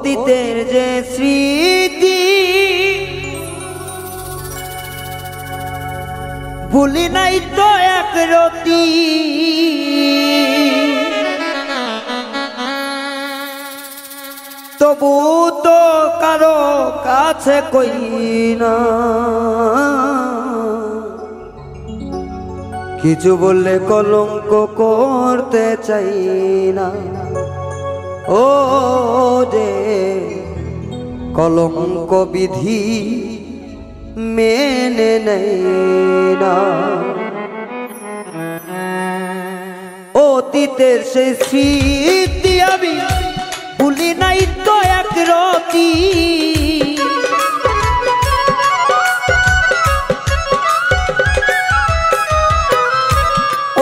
অতীতের যে স্মৃতি ভুলি নাই তো এক রতি, তবু তো কারো কাছে কই না, কিছু বললে কলঙ্ক করতে চাই না। ও যে কলঙ্ক বিধি মেনে নেই না, অতীতের সেই স্মৃতি আমি ভুলি নাই তো এক রতি,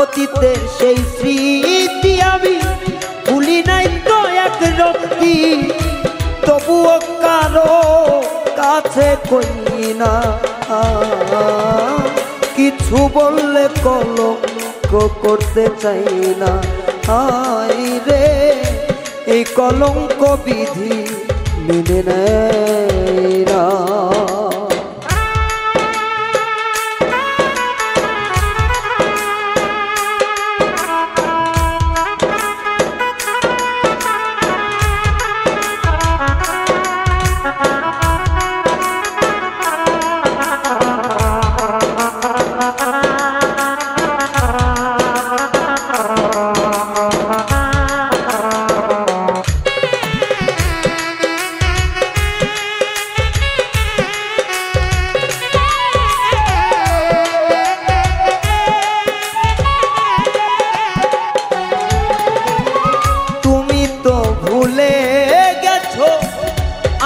অতীতের সেই স্মৃতি আমি ভুলি নাই তো এক রতি, তবুও কারো কাছে কই না, কিছু বললে কলঙ্ক করতে চাই না। হায় রে এই কলঙ্ক বিধি মেনে নেয় না।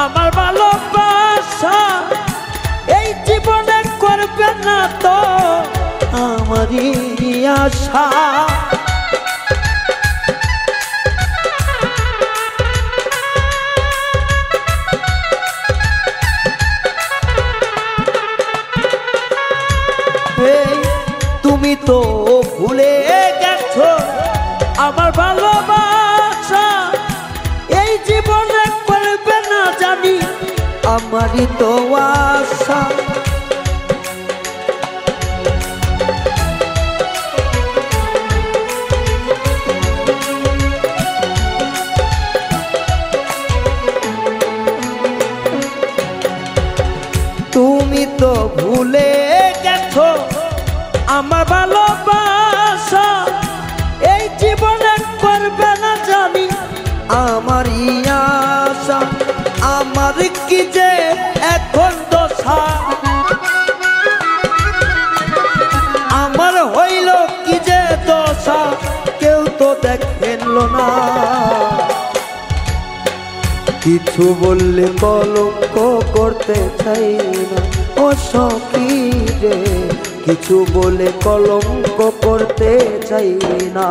আমার ভালোবাসা এই জীবনে করবে না তো আমারই আশা, তুমি তো ভুলে গেছো আমার ভালোবাসা এই জীবনে করবে না জানি আমারই তো আশা। তুমি তো ভুলে গেছো আমার ভালোবাসা এই জীবনে করবে না জানি আমারই আশা। আমার কি যে এখন দশা, আমার হইল কি যে দশা, কেউ তো দেখেন না, কিছু বললে কলঙ্ক করতে চাই না। ও সখী রে কিছু বলে কলঙ্ক করতে চাই না।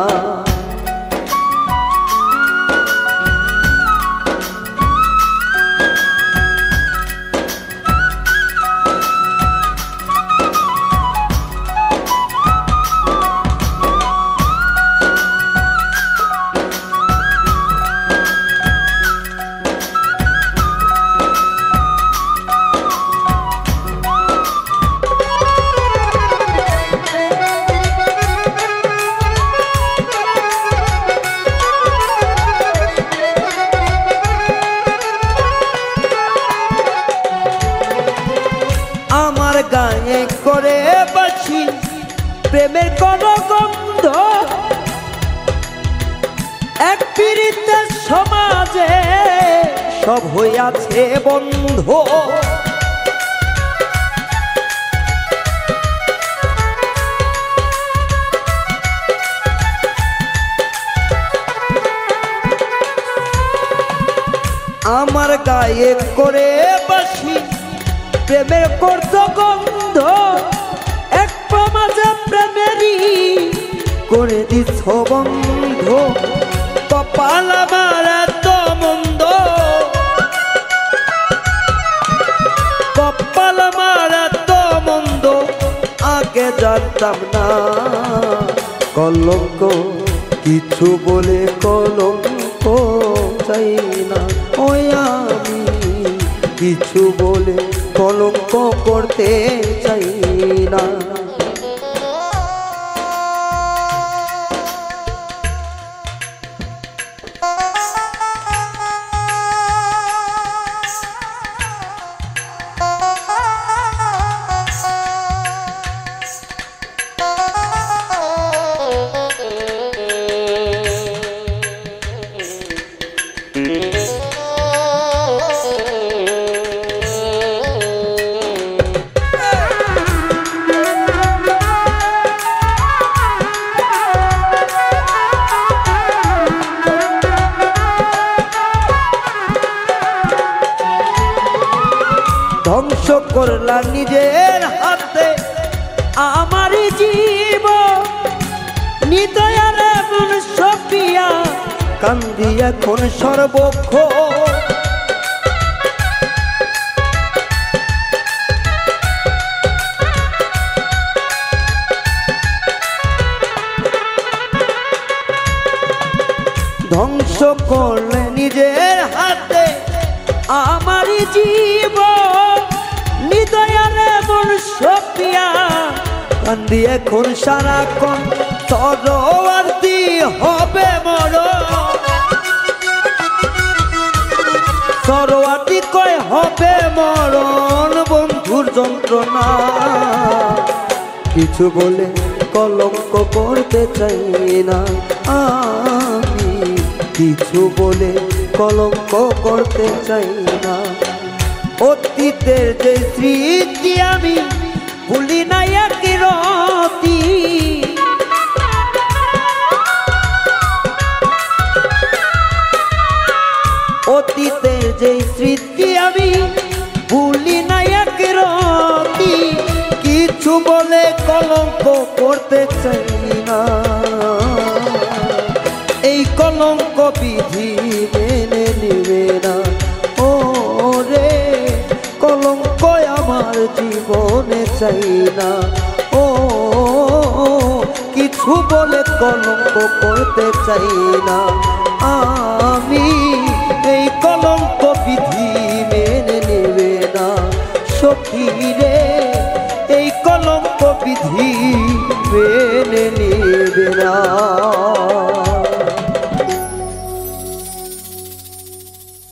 গায়ে করে বাছি প্রেমের কোন গন্ধ, এক পীড়িতের সমাজে সব হইয়াছে বন্ধ, আমার গায়ে করে বাছি প্রেমের করত গন্ধ, এক প্রমাজে প্রেমেরই করে দিছ বন্ধ, কপাল আমার এত মন্দ, কপাল আমার এত মন্দ, আগে জানতাম না কলঙ্ক কিছু বলে কলঙ্ক চাই না। ও ওই আমি কিছু বলে কলঙ্ক করতে চাই না। ধ্বংস করলা নিজের হাতে আমারই জীবন, নিদয়ার এমন সপিয়া কান্দি এখন সর্বক্ষণ। ধ্বংস করলে নিজের হাতে আমারই জীবন, নিদয়ার এমন সপিয়া কান্দি এখন সারাক্ষণ। তরোয়ারটি হবে মরণ, তরোয়ারটি কয় হবে মরণ, বন্ধুর যন্ত্রণা কিছু বলে কলঙ্ক করতে চাই না। আমি কিছু বলে কলঙ্ক করতে চাই না। অতীতের যে স্মৃতি আমি ভুলি না এক রতি, অতীতের যে স্মৃতি আমি ভুলি না এক রতি, কিছু বলে কলঙ্ক করতে চাই না। এই কলঙ্ক বিধি মেনে নিবে না। ও রে কলঙ্ক আমার জীবনে চাই না। ও কিছু বলে কলঙ্ক করতে চাই না। আমি